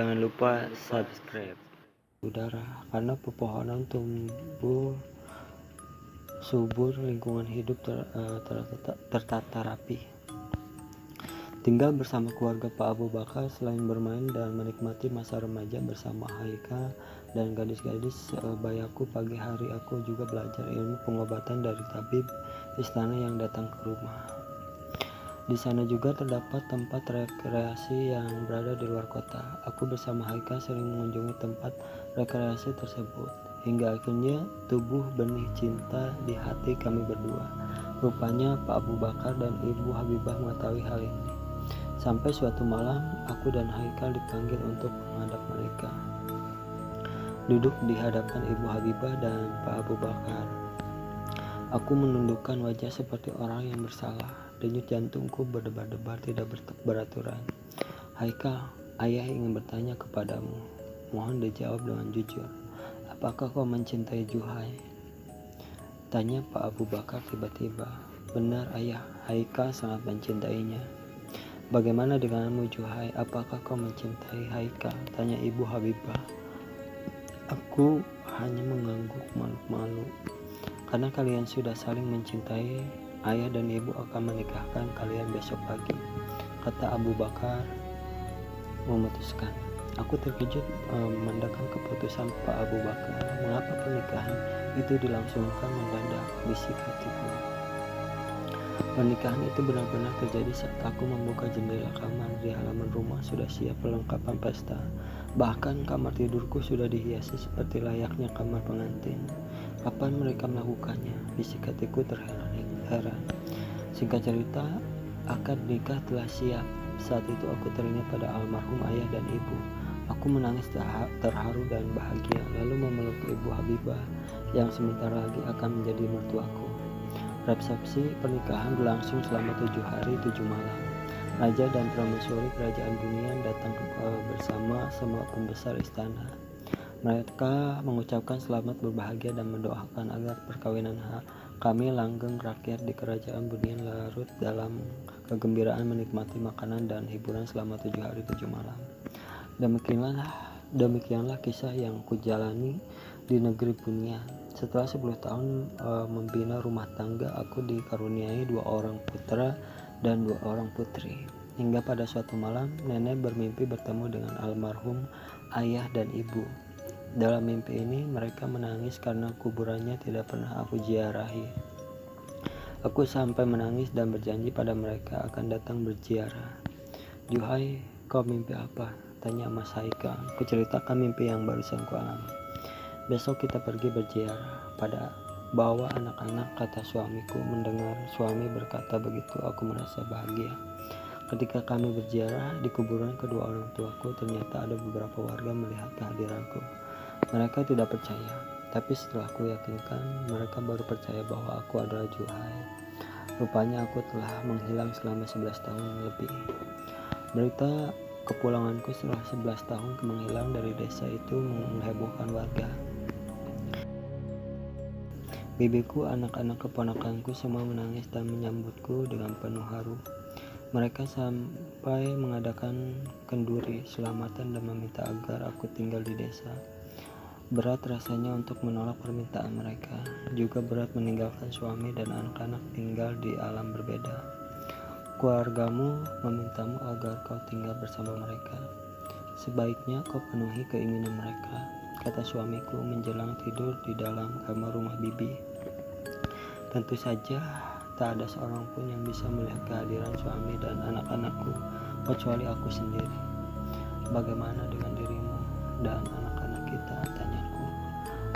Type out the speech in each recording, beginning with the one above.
Jangan lupa subscribe. Udara, karena pepohonan tumbuh subur, lingkungan hidup tertata rapi. Tinggal bersama keluarga Pak Abu Bakar, selain bermain dan menikmati masa remaja bersama Haika dan gadis-gadis sebayaku, pagi hari aku juga belajar ilmu pengobatan dari tabib istana yang datang ke rumah. Di sana juga terdapat tempat rekreasi yang berada di luar kota. Aku bersama Haika sering mengunjungi tempat rekreasi tersebut, hingga akhirnya tumbuh benih cinta di hati kami berdua. Rupanya Pak Abu Bakar dan Ibu Habibah mengetahui hal ini. Sampai suatu malam, aku dan Haikal dipanggil untuk menghadap mereka. Duduk di hadapan Ibu Habibah dan Pak Abu Bakar. Aku menundukkan wajah seperti orang yang bersalah. Denyut jantungku berdebar-debar tidak beraturan. Haikal, ayah ingin bertanya kepadamu. Mohon dijawab dengan jujur. Apakah kau mencintai Juhai? Tanya Pak Abu Bakar tiba-tiba. Benar ayah, Haikal sangat mencintainya. Bagaimana denganmu Juhai? Apakah kau mencintai Haikal? Tanya Ibu Habibah. Aku hanya mengangguk malu-malu. Karena kalian sudah saling mencintai, ayah dan ibu akan menikahkan kalian besok pagi, kata Abu Bakar memutuskan. Aku terkejut memandangkan keputusan Pak Abu Bakar. Mengapa pernikahan itu dilangsungkan mendadak, bisik hatiku. Pernikahan itu benar-benar terjadi saat aku membuka jendela kamar. Di halaman rumah sudah siap perlengkapan pesta. Bahkan kamar tidurku sudah dihiasi seperti layaknya kamar pengantin. Kapan mereka melakukannya? Bisik hatiku terheran. Singkat cerita, akad nikah telah siap. Saat itu aku teringat pada almarhum ayah dan ibu. Aku menangis terharu dan bahagia, lalu memeluk Ibu Habibah yang sebentar lagi akan menjadi mertuaku. Resepsi pernikahan berlangsung selama 7 hari 7 malam. Raja dan permaisuri kerajaan dunia datang bersama semua pembesar istana. Mereka mengucapkan selamat berbahagia dan mendoakan agar perkawinan kami langgeng rakyat di kerajaan Bunian larut dalam kegembiraan menikmati makanan dan hiburan selama 7 hari 7 malam. Demikianlah kisah yang kujalani di negeri Bunian. Setelah 10 tahun membina rumah tangga, aku dikaruniai 2 orang putra dan 2 orang putri. Hingga pada suatu malam, nenek bermimpi bertemu dengan almarhum ayah dan ibu. Dalam mimpi ini, mereka menangis karena kuburannya tidak pernah aku ziarahi. Aku sampai menangis dan berjanji pada mereka akan datang berziarah. Juhai, kau mimpi apa? Tanya Mas Haikal. Kuceritakan mimpi yang barusan kualami. Besok kita pergi berziarah pada bawa anak-anak, kata suamiku. Mendengar suami berkata begitu, aku merasa bahagia. Ketika kami berziarah di kuburan kedua orang tuaku, ternyata ada beberapa warga melihat kehadiranku. Mereka tidak percaya, tapi setelah aku yakinkan, mereka baru percaya bahwa aku adalah Juhai. Rupanya aku telah menghilang selama 11 tahun lebih. Berita kepulanganku setelah 11 tahun menghilang dari desa itu menghebohkan warga. Bibiku, anak-anak keponakanku semua menangis dan menyambutku dengan penuh haru. Mereka sampai mengadakan kenduri selamatan dan meminta agar aku tinggal di desa. Berat rasanya untuk menolak permintaan mereka. Juga berat meninggalkan suami dan anak-anak tinggal di alam berbeda. Keluargamu memintamu agar kau tinggal bersama mereka. Sebaiknya kau penuhi keinginan mereka, kata suamiku menjelang tidur di dalam kamar rumah bibi. Tentu saja tak ada seorang pun yang bisa melihat kehadiran suami dan anak-anakku kecuali aku sendiri. Bagaimana dengan dirimu dan anak-anak kita? Tanyaku.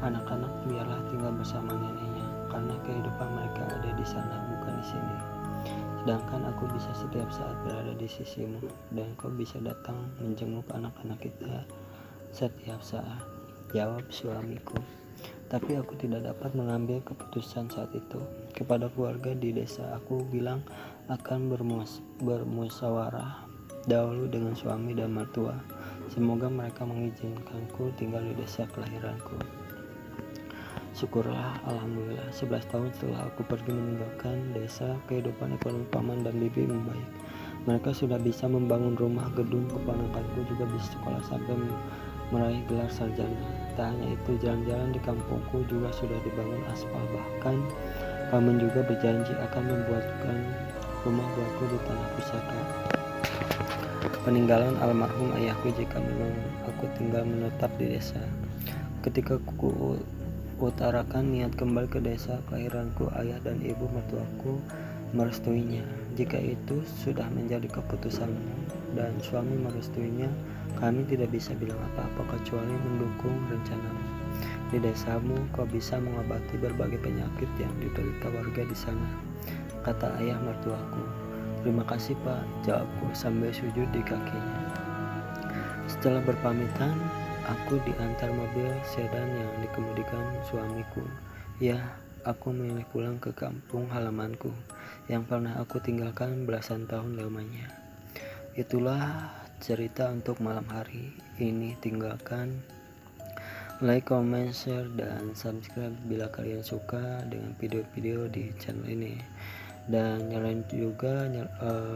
Anak-anak biarlah tinggal bersama neneknya, karena kehidupan mereka ada di sana, bukan di sini. Sedangkan aku bisa setiap saat berada di sisimu, dan kau bisa datang menjenguk anak-anak kita setiap saat, jawab suamiku. Tapi aku tidak dapat mengambil keputusan saat itu. Kepada keluarga di desa, aku bilang akan bermusyawarah dahulu dengan suami dan mertua. Semoga mereka mengizinkanku tinggal di desa kelahiranku. Syukurlah, alhamdulillah, 11 tahun setelah aku pergi meninggalkan desa, kehidupan ekonomi paman dan bibi membaik. Mereka sudah bisa membangun rumah, gedung, keponakanku juga bisa sekolah sampai meraih gelar sarjana. Tak hanya itu, jalan-jalan di kampungku juga sudah dibangun aspal. Bahkan paman juga berjanji akan membuatkan rumah buatku di tanah pusaka, peninggalan almarhum ayahku jika memang aku tinggal menetap di desa. Ketika ku utarakan niat kembali ke desa kelahiranku, ayah dan ibu mertuaku merestuinya. Jika itu sudah menjadi keputusanmu dan suami merestuinya, kami tidak bisa bilang apa-apa kecuali mendukung rencanamu. Di desamu kau bisa mengobati berbagai penyakit yang diderita warga di sana, kata ayah mertuaku. Terima kasih Pak, jawabku sambil sujud di kakinya. Setelah berpamitan, aku diantar mobil sedan yang dikemudikan suamiku. Ya, aku memilih pulang ke kampung halamanku yang pernah aku tinggalkan belasan tahun lamanya. Itulah cerita untuk malam hari ini. Tinggalkan like, comment, share, dan subscribe bila kalian suka dengan video-video di channel ini. Dan nyalain juga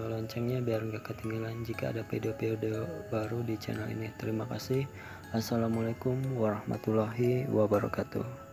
loncengnya biar gak ketinggalan jika ada video-video baru di channel ini. Terima kasih. Assalamualaikum warahmatullahi wabarakatuh.